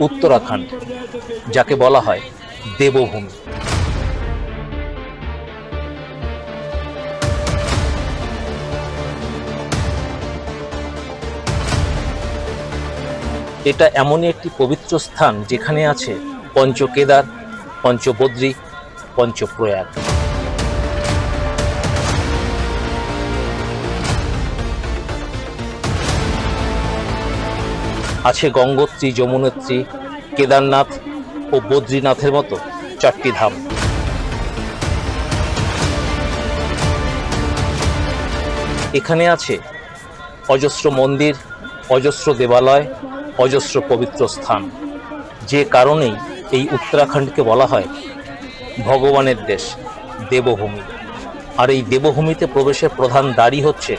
উত্তরাখণ্ড, যাকে বলা হয় দেবভূমি। এটা এমনই একটি পবিত্র স্থান যেখানে আছে পঞ্চকেদার, পঞ্চবদ্রী, পঞ্চপ্রয়াগ। আছে গঙ্গোত্রী, যমুনোত্রী, কেদারনাথ ও বদ্রীনাথের মতো 4টি ধাম। এখানে আছে অজস্র মন্দির, অজস্র দেবালয়, অজস্র পবিত্র স্থান, যে কারণেই এই উত্তরাখণ্ডকে বলা হয় ভগবানের দেশ, দেবভূমি। আর এই দেবভূমিতে প্রবেশের প্রধান দ্বারই হচ্ছে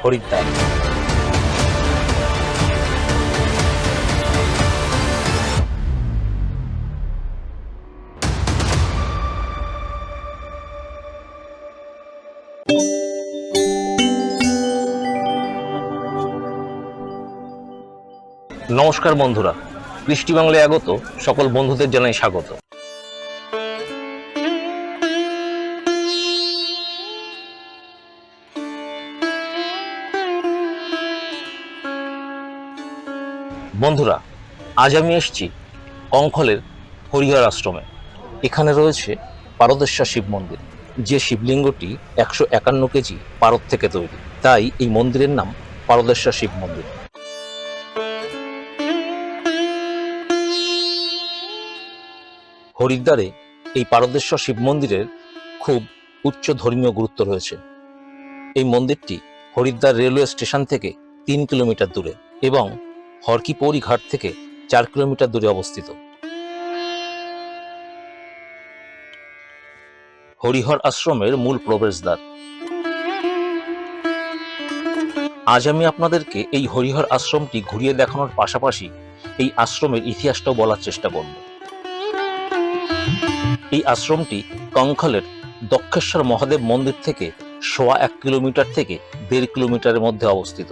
হরিদ্বার। নমস্কার বন্ধুরা, কৃষ্টি বাংলায় আগত সকল বন্ধুদের জানাই স্বাগত। বন্ধুরা, আজ আমি এসেছি কঙ্খলের হরিহর আশ্রমে। এখানে রয়েছে পারদেশ্বর শিব মন্দির, যে শিবলিঙ্গটি 151 কেজি পারদ থেকে তৈরি, তাই এই মন্দিরের নাম পারদেশ্বর শিব মন্দির। হরিদ্বারে এই পারদেশ্বর শিব মন্দিরের খুব উচ্চ ধর্মীয় গুরুত্ব রয়েছে। এই মন্দিরটি হরিদ্বার রেলওয়ে স্টেশন থেকে 3 কিলোমিটার দূরে এবং হর কি পৌরি ঘাট থেকে 4 কিলোমিটার দূরে অবস্থিত। হরিহর আশ্রমের মূল প্রবেশদ্বার। আজ আমি আপনাদেরকে এই হরিহর আশ্রমটি ঘুরিয়ে দেখানোর পাশাপাশি এই আশ্রমের ইতিহাসটাও বলার চেষ্টা করব। এই আশ্রমটি কঙ্খলের দক্ষেশ্বর মহাদেব মন্দির থেকে 1.25 কিলোমিটার থেকে 1.5 কিলোমিটারের মধ্যে অবস্থিত।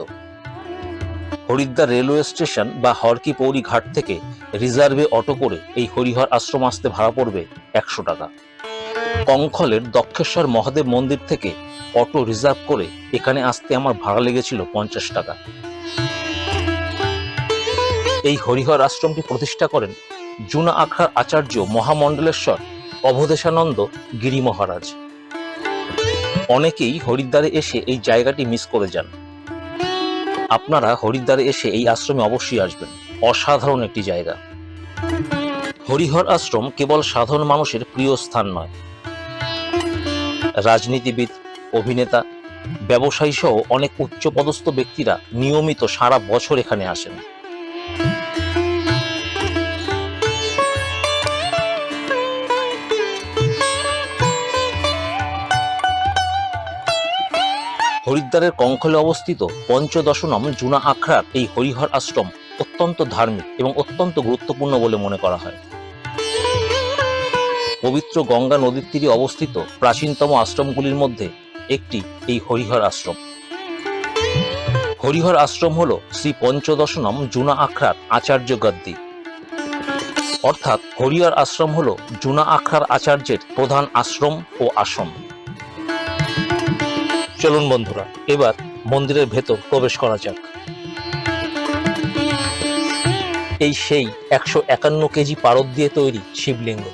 হরিদ্বার রেলওয়ে স্টেশন বা হর কি পৌরি ঘাট থেকে রিজার্ভে অটো করে এই হরিহর আশ্রম আসতে ভাড়া পড়বে 100 টাকা। কঙ্খলের দক্ষেশ্বর মহাদেব মন্দির থেকে অটো রিজার্ভ করে এখানে আসতে আমার ভাড়া লেগেছিল 50 টাকা। এই হরিহর আশ্রমটি প্রতিষ্ঠা করেন জুনা আখড়ার আচার্য মহামণ্ডলেশ্বর অবধেশানন্দ গিরি মহারাজ। অনেকেই হরিদ্বারে এসে এই জায়গাটি মিস করে যান। আপনারা হরিদ্বারে এসে এই আশ্রমে অবশ্যই আসবেন, অসাধারণ একটি জায়গা। হরিহর আশ্রম কেবল সাধারণ মানুষের প্রিয় স্থান নয়, রাজনীতিবিদ, অভিনেতা, ব্যবসায়ী সহ অনেক উচ্চপদস্থ ব্যক্তিরা নিয়মিত সারা বছর এখানে আসেন। হরিদ্বারের কঙ্খলে অবস্থিত পঞ্চদশনম জুনা আখড়ার এই হরিহর আশ্রম অত্যন্ত ধার্মিক এবং অত্যন্ত গুরুত্বপূর্ণ বলে মনে করা হয়। পবিত্র গঙ্গা নদীর তীরে অবস্থিত প্রাচীনতম আশ্রমগুলির মধ্যে একটি এই হরিহর আশ্রম। হরিহর আশ্রম হল শ্রী পঞ্চদশনম জুনা আখড়ার আচার্য গদ্দী, অর্থাৎ হরিহর আশ্রম হল জুনা আখড়ার আচার্যের প্রধান আশ্রম ও আসন। চলুন বন্ধুরা, এবার মন্দিরের ভেতর প্রবেশ করা যাক। এই সেই 151 কেজি পারদ দিয়ে তৈরি শিবলিঙ্গ।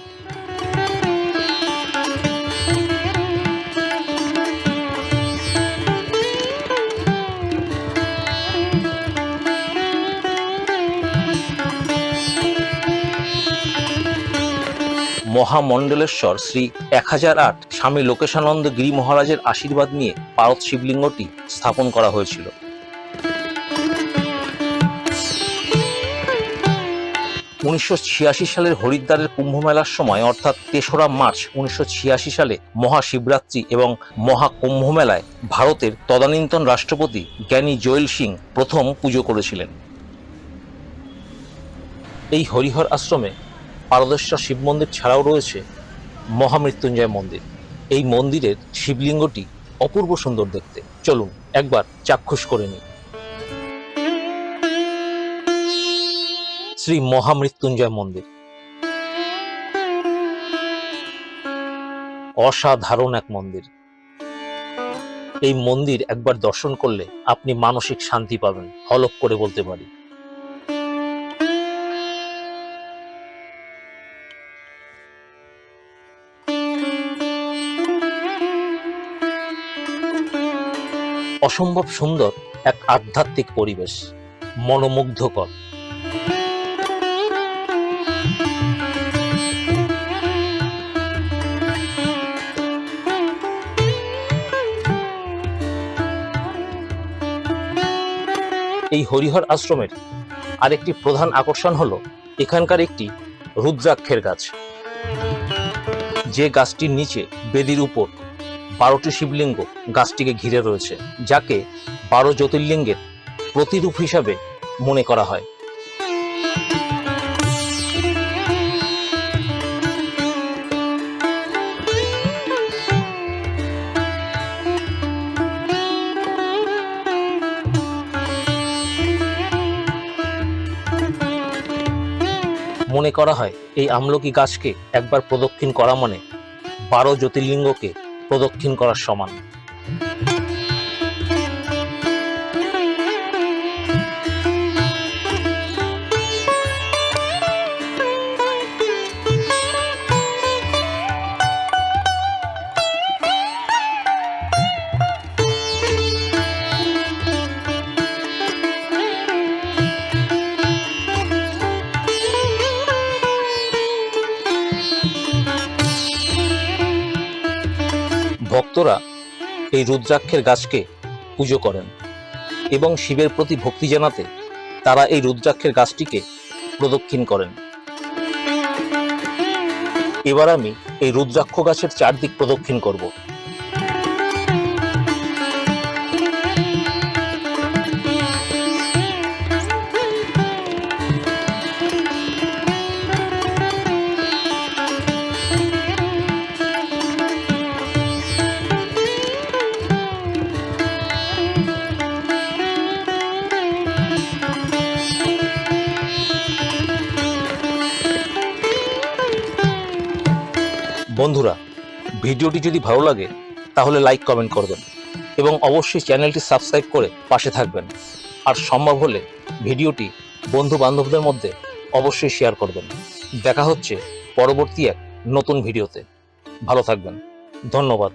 মহামণ্ডলেশ্বর শ্রী 1008 স্বামী লোকেশানন্দ গিরি মহারাজের আশীর্বাদ নিয়ে পারদ শিবলিঙ্গটি স্থাপন করা হয়েছিল। 1986 সালের হরিদ্বারের কুম্ভ মেলার সময়, অর্থাৎ 3রা মার্চ 1986 সালে মহাশিবরাত্রি এবং মহাকুম্ভ মেলায় ভারতের তদানীন্তন রাষ্ট্রপতি জ্ঞানী জৈল সিং প্রথম পুজো করেছিলেন। এই হরিহর আশ্রমে পারদেশ্বর শিব মন্দির ছাড়াও রয়েছে মহামৃত্যুঞ্জয় মন্দির। এই মন্দিরের শিবলিঙ্গটি অপূর্ব সুন্দর দেখতে। চলুন একবার চাক্ষুষ করে নিই। শ্রী মহামৃত্যুঞ্জয় মন্দির। অসাধারণ এক মন্দির। এই মন্দির একবার দর্শন করলে আপনি মানসিক শান্তি পাবেন, হলক করে বলতে পারি। অসম্ভব সুন্দর এক আধ্যাত্মিক পরিবেশ, মনোমুগ্ধকর। এই হরিহর আশ্রমের আরেকটি প্রধান আকর্ষণ হলো এখানকার একটি রুদ্রাক্ষের গাছ, যে গাছটির নিচে বেদির উপর 12টি শিবলিঙ্গ গাছটিকে ঘিরে রয়েছে, যাকে 12 জ্যোতির্লিঙ্গের প্রতিরূপ হিসাবে মনে করা হয়। মনে করা হয় এই আমলকি গাছকে একবার প্রদক্ষিণ করা মানে 12 জ্যোতির্লিঙ্গকে প্রদক্ষিণ করার সমান। ভক্তরা এই রুদ্রাক্ষের গাছকে পুজো করেন এবং শিবের প্রতি ভক্তি জানাতে তারা এই রুদ্রাক্ষের গাছটিকে প্রদক্ষিণ করেন। এবার আমি এই রুদ্রাক্ষ গাছের চারদিক প্রদক্ষিণ করব। বন্ধুরা, ভিডিওটি যদি ভালো লাগে তাহলে লাইক কমেন্ট করবেন এবং অবশ্যই চ্যানেলটি সাবস্ক্রাইব করে পাশে থাকবেন। আর সম্ভব হলে ভিডিওটি বন্ধু বান্ধবদের মধ্যে অবশ্যই শেয়ার করবেন। দেখা হচ্ছে পরবর্তী এক নতুন ভিডিওতে। ভালো থাকবেন। ধন্যবাদ।